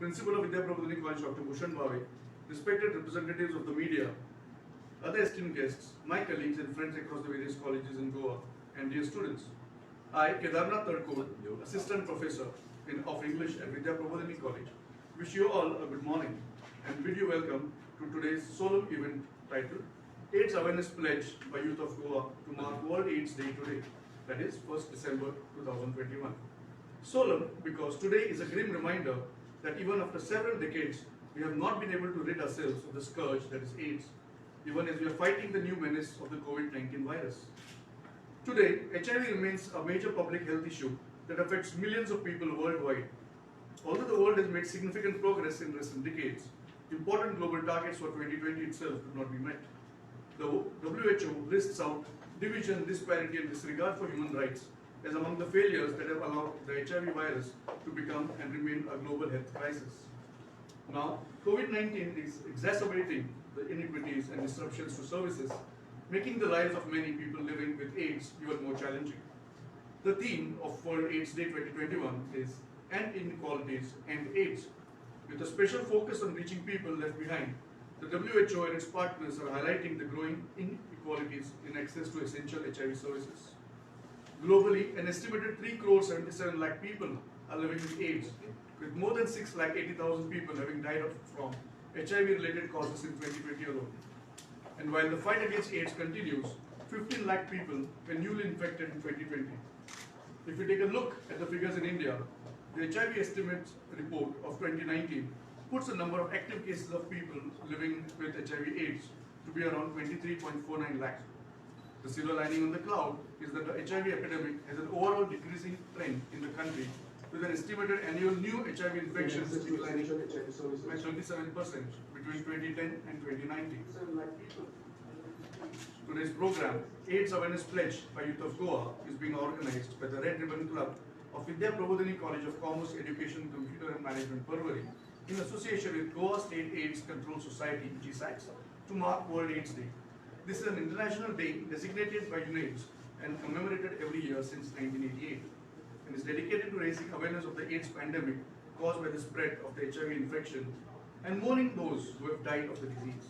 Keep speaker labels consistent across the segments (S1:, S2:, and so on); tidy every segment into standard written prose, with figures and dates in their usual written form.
S1: Principal of Vidya Prabodhini College, Dr. Bhushan Bhave, respected representatives of the media, other esteemed guests, my colleagues and friends across the various colleges in Goa, and dear students. I, Kedarnath Tadkol, Assistant Professor of English at Vidya Prabodhini College, wish you all a good morning and bid you welcome to today's solemn event titled AIDS Awareness Pledge by Youth of Goa to mark World AIDS Day today, that is 1st December 2021. Solemn because today is a grim reminder that even after several decades, we have not been able to rid ourselves of the scourge that is AIDS, even as we are fighting the new menace of the COVID-19 virus. Today, HIV remains a major public health issue that affects millions of people worldwide. Although the world has made significant progress in recent decades, important global targets for 2020 itself could not be met. The WHO lists out division, disparity and disregard for human rights as among the failures that have allowed the HIV virus to become and remain a global health crisis. Now, COVID-19 is exacerbating the inequities and disruptions to services, making the lives of many people living with AIDS even more challenging. The theme of World AIDS Day 2021 is End Inequalities and AIDS. With a special focus on reaching people left behind, the WHO and its partners are highlighting the growing inequalities in access to essential HIV services. Globally, an estimated 3,77 lakh people are living with AIDS, with more than 6,80,000 people having died from HIV-related causes in 2020 alone. And while the fight against AIDS continues, 15 lakh people were newly infected in 2020. If we take a look at the figures in India, the HIV Estimates report of 2019 puts the number of active cases of people living with HIV/AIDS to be around 23.49 lakhs. The silver lining on the cloud is that the HIV epidemic has an overall decreasing trend in the country, with an estimated annual new HIV infections declining by 37% between 2010 and 2019. Today's program, AIDS Awareness Pledge by Youth of Goa, is being organized by the Red Ribbon Club of Vidya Prabodhini College of Commerce, Education, Computer and Management, Parvari, in association with Goa State AIDS Control Society, GSACS, to mark World AIDS Day. This is an international day designated by UNAIDS and commemorated every year since 1988, and is dedicated to raising awareness of the AIDS pandemic caused by the spread of the HIV infection and mourning those who have died of the disease.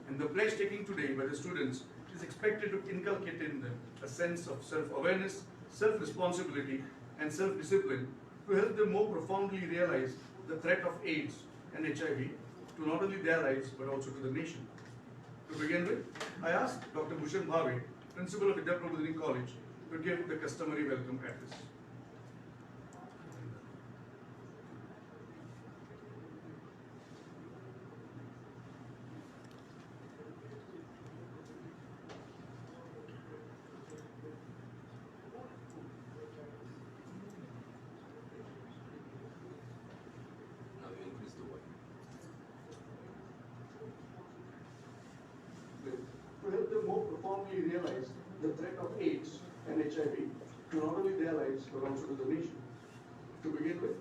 S1: And the pledge taken today by the students is expected to inculcate in them a sense of self-awareness, self-responsibility and self-discipline to help them more profoundly realize the threat of AIDS and HIV to not only their lives but also to the nation. To begin with, I ask Dr. Bhushan Bhave, Principal of Vidya Prabodhini College, to give the customary welcome address. To help them more profoundly realize the threat of AIDS and HIV to not only their lives but also to the nation. To begin with,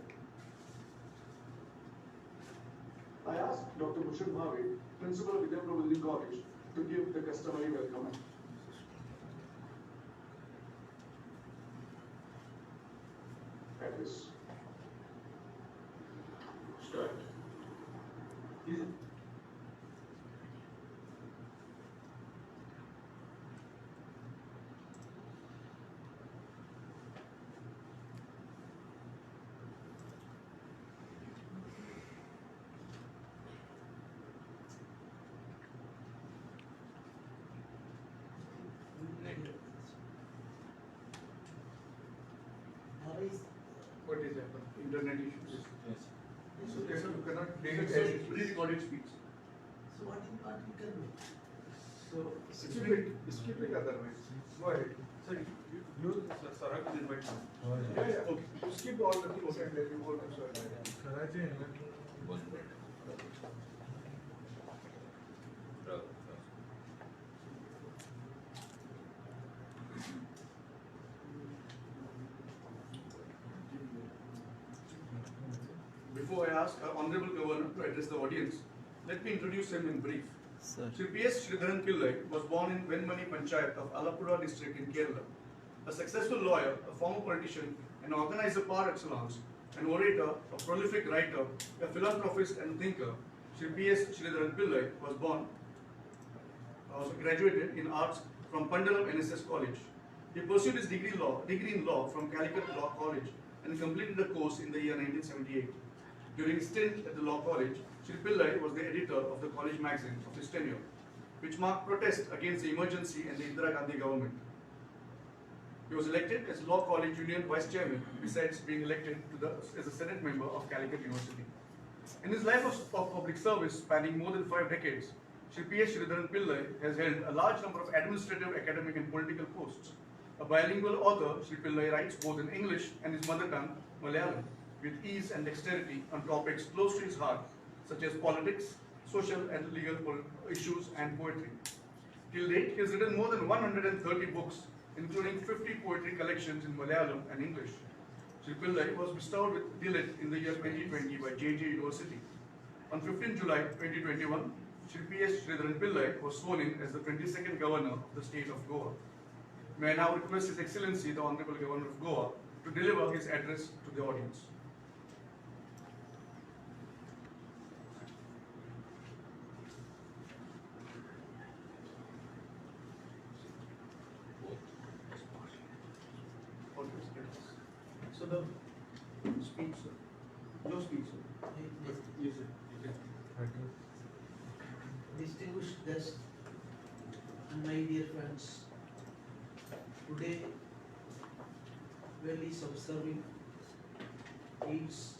S1: I ask Dr. Bhushan Bhave, Principal of Vidya Prabodhini College, to give the customary welcome address. Start. What is that? Internet issues.
S2: Yes.
S1: So yes, you cannot pre-recorded speech.
S3: So what you can do?
S1: So skip it otherwise. Go ahead. So you Sarah will invite you. Yeah. Okay. You skip all the things and then you go to Sarah. Before I ask our Honorable Governor to address the audience, let me introduce him in brief. Sri P.S. Sridharan Pillai was born in Venmani Panchayat of Alappuzha district in Kerala. A successful lawyer, a former politician, and organizer par excellence, an orator, a prolific writer, a philanthropist and thinker, Shri P.S. Sridharan Pillai was graduated in arts from Pandalam NSS College. He pursued his degree in law from Calicut Law College and completed the course in the year 1978. During his stint at the law college, Shri Pillai was the editor of the college magazine of his tenure, which marked protest against the emergency and the Indira Gandhi government. He was elected as Law College Union Vice Chairman, besides being elected as a Senate member of Calicut University. In his life of public service spanning more than 5 decades, Shri P.S. Sridharan Pillai has held a large number of administrative, academic and political posts. A bilingual author, Shri Pillai writes both in English and his mother tongue, Malayalam, with ease and dexterity on topics close to his heart, such as politics, social and legal issues and poetry. Till date, he has written more than 130 books, including 50 poetry collections in Malayalam and English. Shri Pillai was bestowed with D.Litt in the year 2020 by JJ University. On 15 July 2021, Shri P.S. Sridharan Pillai was sworn in as the 22nd Governor of the state of Goa. May I now request His Excellency, the Honorable Governor of Goa, to deliver his address to the audience.
S3: So the speech, sir.
S1: No speech, sir. Yes, sir.
S3: Distinguished guests and my dear friends, today world is observing AIDS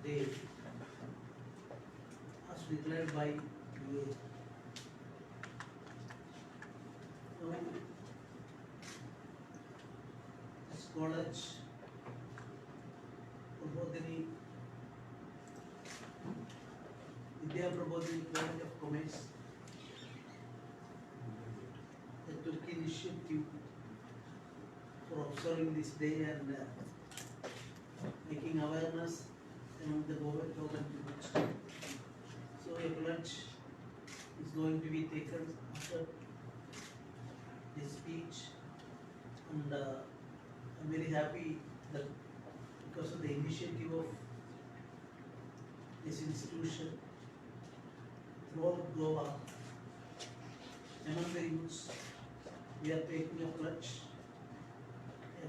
S3: Day as declared by UA. Now, this college Prabodhini Vidya Prabodhini College of Commerce that took initiative for observing this day and making awareness among the government people. So a pledge is going to be taken after this speech, and I'm very happy that because of the initiative of this institution throughout Goa, among the youths, we are taking a pledge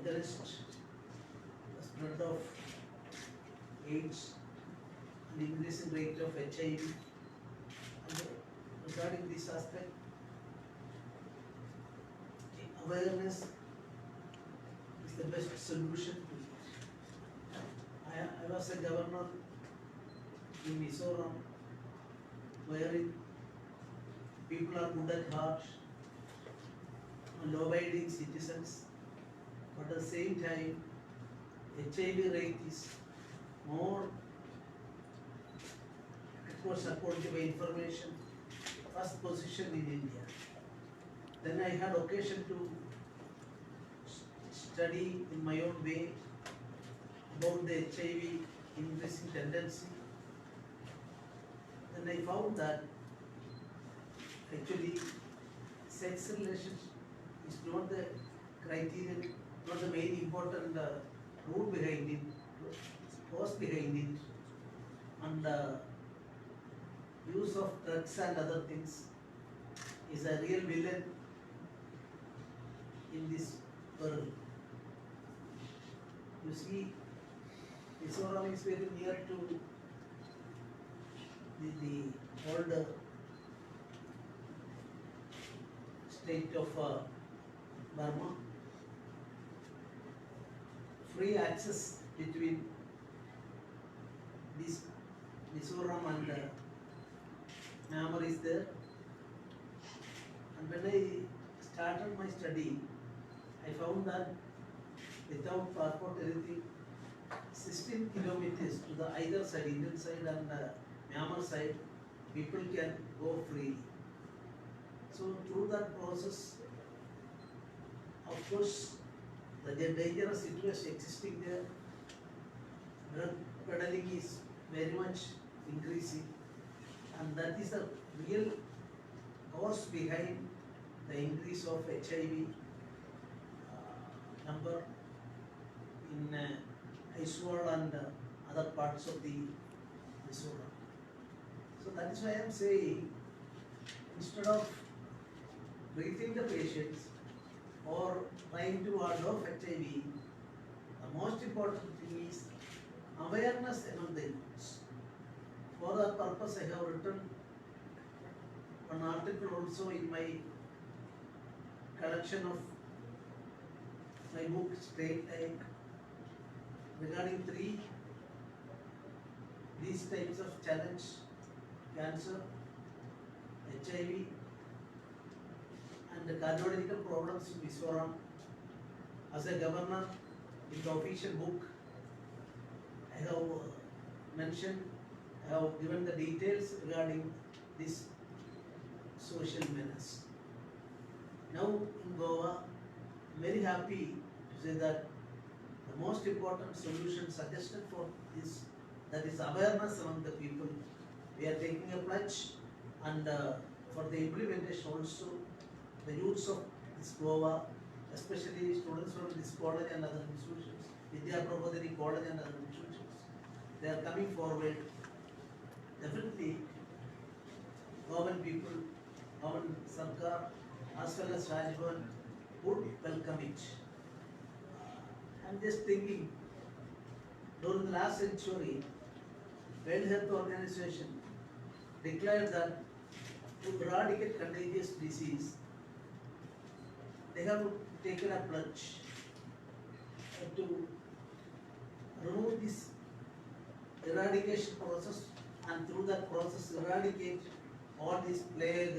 S3: against the spread of AIDS and increasing rate of HIV. And regarding this aspect, the awareness is the best solution to it. I was a governor in Mizoram, wherein people are good at heart and law-abiding citizens, but at the same time, HIV rate is more, of course, according to my information, first position in India. Then I had occasion to study in my own way about the HIV increasing tendency. And I found that actually sex relationship is not the criterion, not the main important root behind it, cause behind it, and use of drugs and other things is a real villain in this world. You see, Mizoram is very near to the older state of Burma. Free access between this Mizoram and Myanmar is there. And when I started my study, I found that without passport anything, 16 kilometers to the either side, Indian side and Myanmar side, people can go freely. So through that process, of course, the dangerous situation existing there, drug peddling is very much increasing, and that is the real cause behind the increase of HIV number in Aizawl and other parts of the Mizoram. So that is why I am saying, instead of treating the patients or trying to ward off HIV, the most important thing is awareness among the youths. For that purpose, I have written an article also in my collection of my book Straight Like, regarding these types of challenge: cancer, HIV, and the cardiological problems in Mizoram. As a governor, in the official book, I have mentioned, I have given the details regarding this social menace. Now in Goa, I am very happy to say that the most important solution suggested for this, that is awareness among the people. We are taking a pledge, and for the implementation also, the youths of this Goa, especially students from this college and other institutions, Vidya Prabodhini College and other institutions, they are coming forward. Definitely, government people, government Sarkar, as well as Rajbhavan would welcome it. I am just thinking, during the last century, World Health Organization declared that to eradicate contagious disease, they have taken a pledge to remove this eradication process, and through that process eradicate all these plague,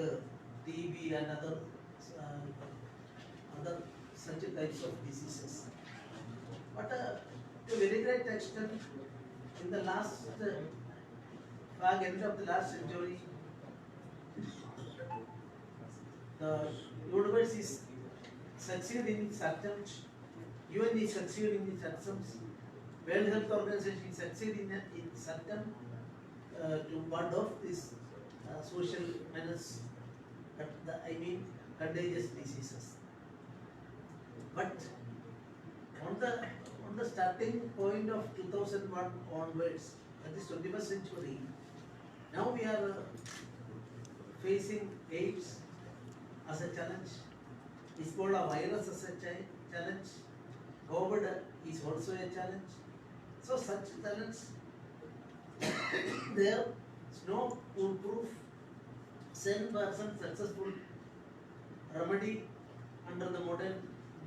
S3: TB and other such types of diseases. But to a very great extent, in the last end of the last century, the universe is succeeding in its attempts, UN is succeeding in its attempts, World Health Organization is succeeding in its attempt to ward off this social menace, I mean contagious diseases. But on the starting point of 2001 onwards, that is 21st century, now we are facing AIDS as a challenge, Ebola virus as a challenge, COVID is also a challenge. So such challenge, there is no foolproof 100% successful remedy under the modern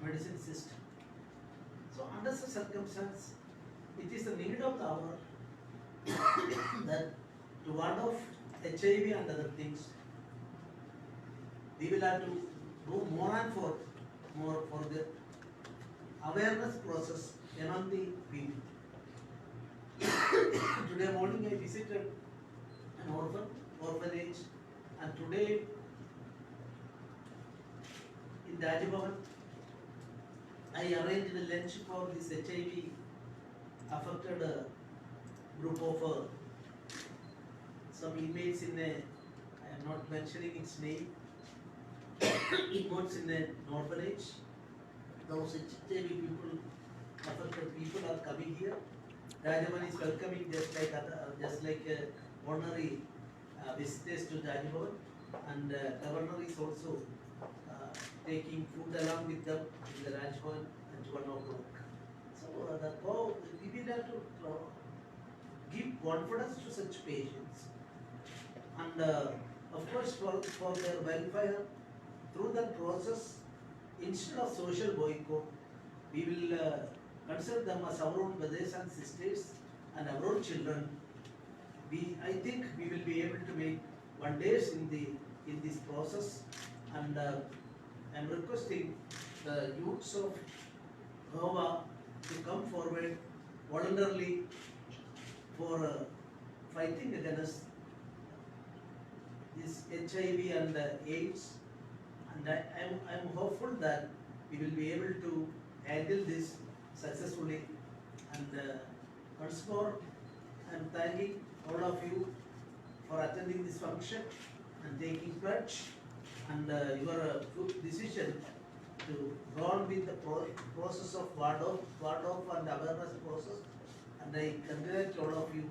S3: medicine system. So under such circumstance, it is the need of the hour that to ward off HIV and other things, we will have to do more and more for the awareness process among the people. Today morning I visited an orphanage, and today in Rajbhavan I arranged a lunch for this HIV affected group of some inmates in a, I am not mentioning its name, inmates in an orphanage. Those HIV people, affected people are coming here. Rajbhavan is welcoming just like honorary visitors to Rajbhavan, and governor is also taking food along with them in the Rajbhavan at 1 o'clock. So we will have to give confidence to such patients, and of course for their welfare, through that process, instead of social boycott, we will consider them as our own brothers and sisters and our own children. I think we will be able to make wonders in this process, and I am requesting the youths of Goa to come forward voluntarily for fighting against this HIV and AIDS, and I am hopeful that we will be able to handle this successfully. And once more, I am thanking all of you for attending this function and taking pledge, and your good decision to go on with the process of ward off and awareness process and I congratulate all of you.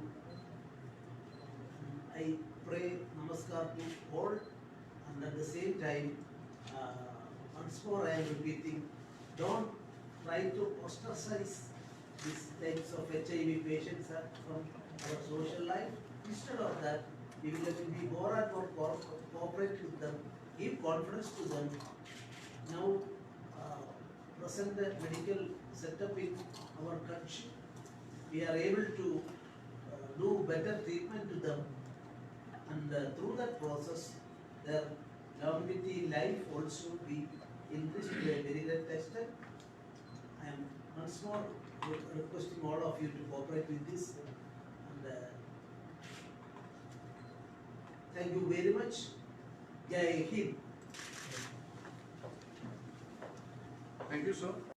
S3: I pray namaskar to all, and at the same time, once more I am repeating, don't try to ostracize these types of HIV patients from our social life. Instead of that, we will be more and more cooperate with them, give confidence to them. Now, present the medical setup in our country, we are able to do better treatment to them, and through that process, their longevity life also be increased to a very great extent. I am once more requesting all of you to cooperate with this, and thank you very much. Jai Hind.
S1: Thank you, sir.